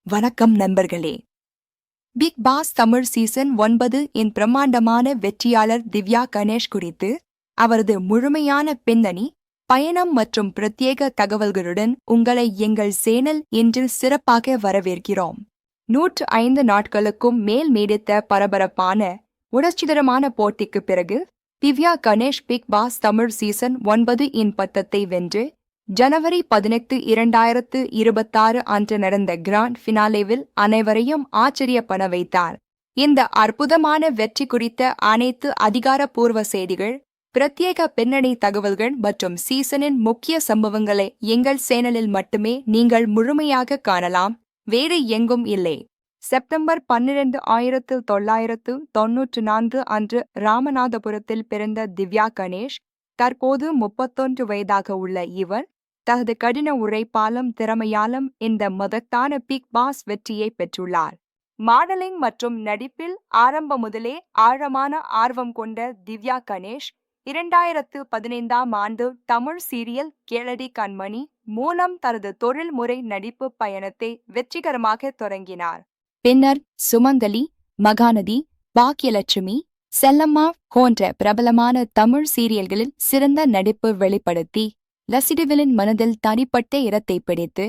வணக்கம் நண்பர்களே. Big Boss Tamil season 9 இன் பிரம்மாண்டமான வெற்றியாளர் திவ்யா கணேஷ் குறித்து அவரது முழுமையான பின்னணி பயணம் மற்றும் பிரத்யேக தகவல்களுடன் உங்களை எங்கள் சேனல் இன்று சிறப்பாக வரவேற்கிறோம். 105 நாட்களுக்கும் மேல் நீடித்த பரபரப்பான உணர்ச்சிகரமான போட்டிக்கு பிறகு Divya Ganesh Bigg Boss Tamil season 9 இன் பட்டத்தை வென்று ஜனவரி 18, 2026 அன்று நடந்த கிராண்ட் ஃபினாலேவில் அனைவரையும் ஆச்சரியப்பட வைத்தார். இந்த அற்புதமான வெற்றி குறித்த அனைத்து அதிகாரப்பூர்வ செய்திகள், பிரத்யேக பின்னணி தகவல்கள் மற்றும் சீசனின் முக்கிய சம்பவங்களை எங்கள் சேனலில் மட்டுமே நீங்கள் முழுமையாக காணலாம், வேறு எங்கும் இல்லை. செப்டம்பர் 12, 1994 அன்று ராமநாதபுரத்தில் பிறந்த திவ்யா கணேஷ் தற்போது 31 வயதாக உள்ள இவர் தனது கடின உழைப்பாலும் திறமையாலும் இந்த மகத்தான பிக் பாஸ் வெற்றியை பெற்றுள்ளார். மாடலிங் மற்றும் நடிப்பில் ஆரம்ப முதலே ஆழமான ஆர்வம் கொண்ட திவ்யா கணேஷ் 2015ஆம் ஆண்டு தமிழ் சீரியல் கேளடி கண்மணி மூலம் தனது தொழில்முறை நடிப்பு பயணத்தை வெற்றிகரமாக தொடங்கினார். பின்னர் சுமங்கலி, மகாநதி, பாக்கியலட்சுமி, செல்லம்மா போன்ற பிரபலமான தமிழ் சீரியல்களில் சிறந்த நடிப்பு வெளிப்படுத்தி ரசிகர்களின் மனதில் தனிப்பட்ட இடத்தை பிடித்து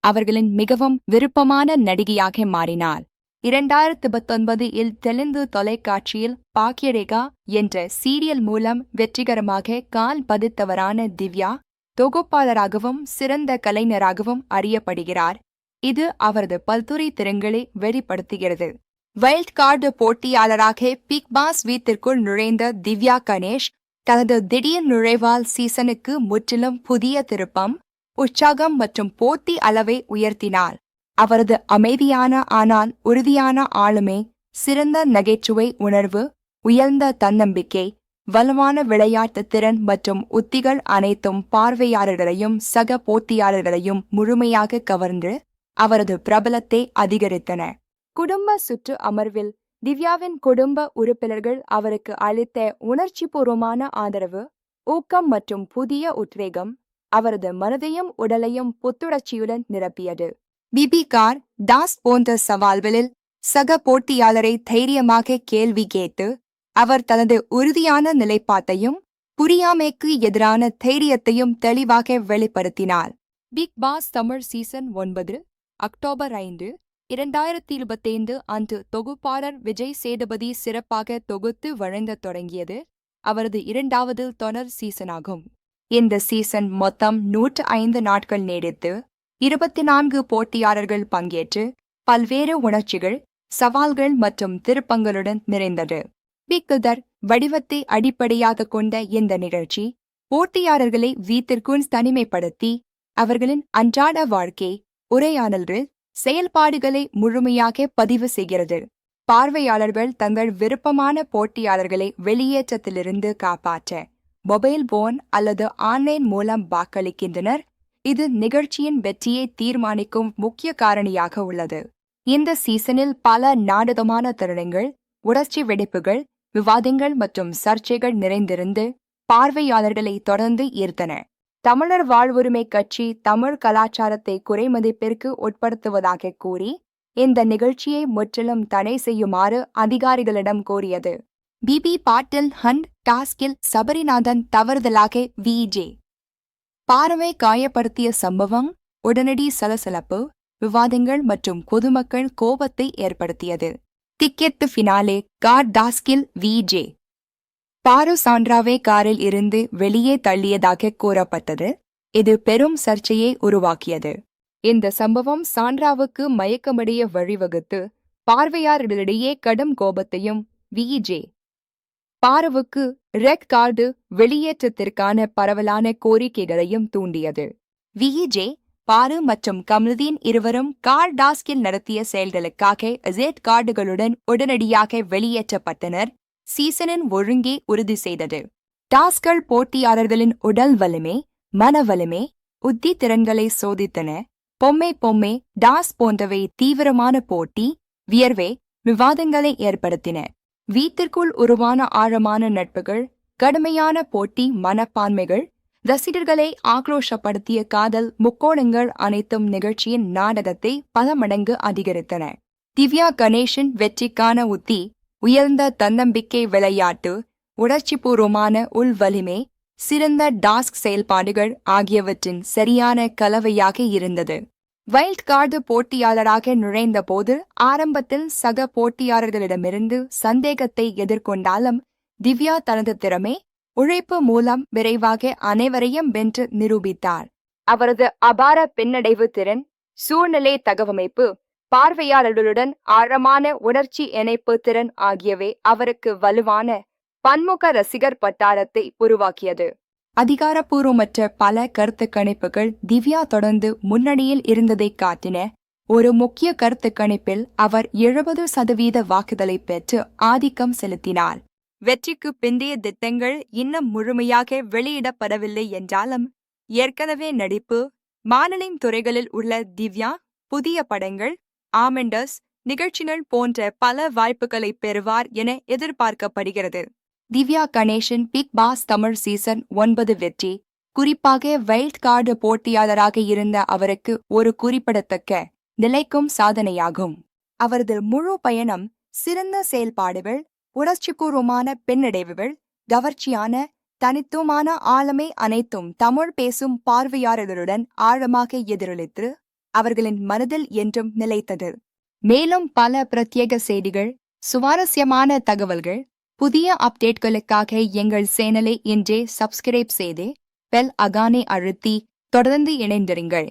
அவர்களின் மிகவும் விருப்பமான நடிகையாக மாறினார். 2019 தெலுங்கு தொலைக்காட்சியில் பாக்கியரேகா என்ற சீரியல் மூலம் வெற்றிகரமாக கால் பதித்தவரான திவ்யா தொகுப்பாளராகவும் சிறந்த கலைஞராகவும் அறியப்படுகிறார். இது அவரது பல்துறை திறன்களை வெளிப்படுத்துகிறது. வைல்ட் கார்டு போட்டியாளராக பிக் பாஸ் வீட்டிற்குள் நுழைந்த திவ்யா கணேஷ் தனது திடீர் நுழைவால் சீசனுக்கு முற்றிலும் புதிய திருப்பம், உற்சாகம் மற்றும் போட்டி அளவை உயர்த்தினார். அவரது அமைதியான ஆனால் உறுதியான ஆளுமை, சிறந்த நகைச்சுவை உணர்வு, உயர்ந்த தன்னம்பிக்கை, வலுவான விளையாட்டு திறன் மற்றும் உத்திகள் அனைத்தும் பார்வையாளர்களையும் சக போட்டியாளர்களையும் முழுமையாக கவர்ந்து அவரது பிரபலத்தை அதிகரித்தன. குடும்ப சுற்று அமர்வில் திவ்யாவின் குடும்ப உறுப்பினர்கள் அவருக்கு அளித்த உணர்ச்சிபூர்வமான ஆதரவு, ஊக்கம் மற்றும் புதிய உத்வேகம் அவரது மனதையும் உடலையும் புத்துணர்ச்சியுடன் நிரப்பியது. பிபிகார் தாஸ் போன்ற சவால்களில் சக போட்டியாளரை தைரியமாக கேள்வி கேட்டு அவர் தனது உறுதியான நிலைப்பாட்டையும் புரியாமைக்கு எதிரான தைரியத்தையும் தெளிவாக வெளிப்படுத்தினார். Bigg Boss Tamil season 9 October 5, 2025 அன்று தொகுப்பாளர் விஜய் சேதுபதி சிறப்பாக தொகுத்து வழங்கத் தொடங்கியது அவரது 2வது தொடர் சீசனாகும். இந்த சீசன் மொத்தம் 105 நாட்கள் நீடித்து 24 போட்டியாளர்கள் பங்கேற்று பல்வேறு உணர்ச்சிகள், சவால்கள் மற்றும் திருப்பங்களுடன் நிறைந்தது. பிக் பாஸ் வடிவத்தை அடிப்படையாக கொண்ட இந்த நிகழ்ச்சி போட்டியாளர்களை வீட்டிற்குள் தனிமைப்படுத்தி அவர்களின் அன்றாட வாழ்க்கை, உரையாடல்கள், செயல்பாடுகளை முழுமையாக பதிவு செய்கிறது. பார்வையாளர்கள் தங்கள் விருப்பமான போட்டியாளர்களை வெளியேற்றத்திலிருந்து காப்பாற்ற மொபைல் போன் அல்லது ஆன்லைன் மூலம் வாக்களிக்கின்றனர். இது நிகழ்ச்சியின் வெற்றியை தீர்மானிக்கும் முக்கிய காரணியாக உள்ளது. இந்த சீசனில் பல நாடகமான தருணங்கள், உணர்ச்சி வெடிப்புகள், விவாதங்கள் மற்றும் சர்ச்சைகள் நிறைந்திருந்து பார்வையாளர்களை தொடர்ந்து ஈர்த்தன. தமிழர் வாழ்வுரிமை கட்சி தமிழ் கலாச்சாரத்தை குறைமதிப்பிற்கு உட்படுத்துவதாக கூறி இந்த நிகழ்ச்சியை முற்றிலும் தடை செய்யுமாறு அதிகாரிகளிடம் கோரியது. பிபி பாட்டில் ஹண்ட் டாஸ்கில் சபரிநாதன் தவறுதலாக விஜே பார்வை காயப்படுத்திய சம்பவம் உடனடி சலசலப்பு, விவாதங்கள் மற்றும் பொதுமக்கள் கோபத்தை ஏற்படுத்தியது. டிக்கெட் ஃபினாலே கார் டாஸ்கில் விஜே பாரு சாண்ட்ராவை காரில் இருந்து வெளியே தள்ளியதாக கூறப்பட்டது. இது பெரும் சர்ச்சையை உருவாக்கியது. இந்த சம்பவம் சாண்ட்ராவுக்கு மயக்கமடைய வழிவகுத்து பார்வையாளர்களிடையே கடும் கோபத்தையும் விஜே பாருவுக்கு ரெட் கார்டு வெளியேற்றத்திற்கான பரவலான கோரிக்கைகளையும் தூண்டியது. விஜே, பாரு மற்றும் கமல்தீன் இருவரும் கார் டாஸ்கில் நடத்திய செயல்களுக்காக ரெட் கார்டுகளுடன் உடனடியாக வெளியேற்றப்பட்டனர். சீசனின் ஒழுங்கை உறுதி செய்தது. டாஸ்கள் போட்டியாளர்களின் உடல் வலிமை, மன வலிமை, உத்தி திறன்களை சோதித்தன. பொம்மை டாஸ் போன்றவை தீவிரமான போட்டி, வியர்வை, விவாதங்களை ஏற்படுத்தின. வீட்டிற்குள் உருவான ஆழமான நட்புகள், கடுமையான போட்டி மனப்பான்மைகள், ரசிகர்களை ஆக்ரோஷப்படுத்திய காதல் முக்கோணங்கள் அனைத்தும் நிகழ்ச்சியின் நாடகத்தை பல மடங்கு அதிகரித்தன. திவ்யா கணேஷின் வெற்றிக்கான உத்தி உயர்ந்த தன்னம்பிக்கை, விளையாட்டு, உணர்ச்சிபூர்வமான உள்வலிமை, சிறந்த டாஸ்க் செயல்பாடுகள் ஆகியவற்றின் சரியான கலவையாக இருந்தது. வைல்ட் கார்டு போட்டியாளராக நுழைந்தபோது ஆரம்பத்தில் சக போட்டியாளர்களிடமிருந்து சந்தேகத்தை எதிர்கொண்டாலும் திவ்யா தனது திறமை, உழைப்பு மூலம் விரைவாக அனைவரையும் வென்று நிரூபித்தார். அவரது அபார பின்னடைவு திறன், சூழ்நிலை தகவமைப்பு, பார்வையாளர்களுடன் ஆழமான உணர்ச்சி இணைப்பு திறன் ஆகியவை அவருக்கு வலுவான பன்முக ரசிகர் பட்டாளத்தை உருவாக்கியது. அதிகாரப்பூர்வமற்ற பல கருத்து கணிப்புகள் திவ்யா தொடர்ந்து முன்னணியில் இருந்ததை காட்டின. ஒரு முக்கிய கருத்து கணிப்பில் அவர் 70% வாக்குகளை பெற்று ஆதிக்கம் செலுத்தினார். வெற்றிக்கு பிந்தைய திட்டங்கள் இன்னும் முழுமையாக வெளியிடப்படவில்லை என்றாலும் ஏற்கனவே நடிப்பு, மாடலிங் துறைகளில் உள்ள திவ்யா புதிய படங்கள், ஆமெண்டர்ஸ் நிகழ்ச்சிகள் போன்ற பல வாய்ப்புகளை பெறுவார் என எதிர்பார்க்கப்படுகிறது. திவ்யா கணேஷின் பிக் பாஸ் தமிழ் சீசன் 9 வெற்றி, குறிப்பாக வைல்ட் கார்டு போட்டியாளராக இருந்த அவருக்கு ஒரு குறிப்பிடத்தக்க நிலைக்கும் சாதனையாகும். அவரது முழு பயணம் சிறந்த செயல்பாடுகள், உணர்ச்சிபூர்வமான பின்னடைவுகள், கவர்ச்சியான தனித்துவமான ஆளுமை அனைத்தும் தமிழ் பேசும் பார்வையாளர்களுடன் ஆழமாக எதிரொலித்து அவர்களின் மனதில் என்றும் நிலைத்தது. மேலும் பல பிரத்யேக செய்திகள், சுவாரஸ்யமான தகவல்கள், புதிய அப்டேட்களுக்காக எங்கள் சேனலை இன்றே சப்ஸ்கிரைப் செய்து பெல் ஐகானை அழுத்தி தொடர்ந்து இணைந்திருங்கள்.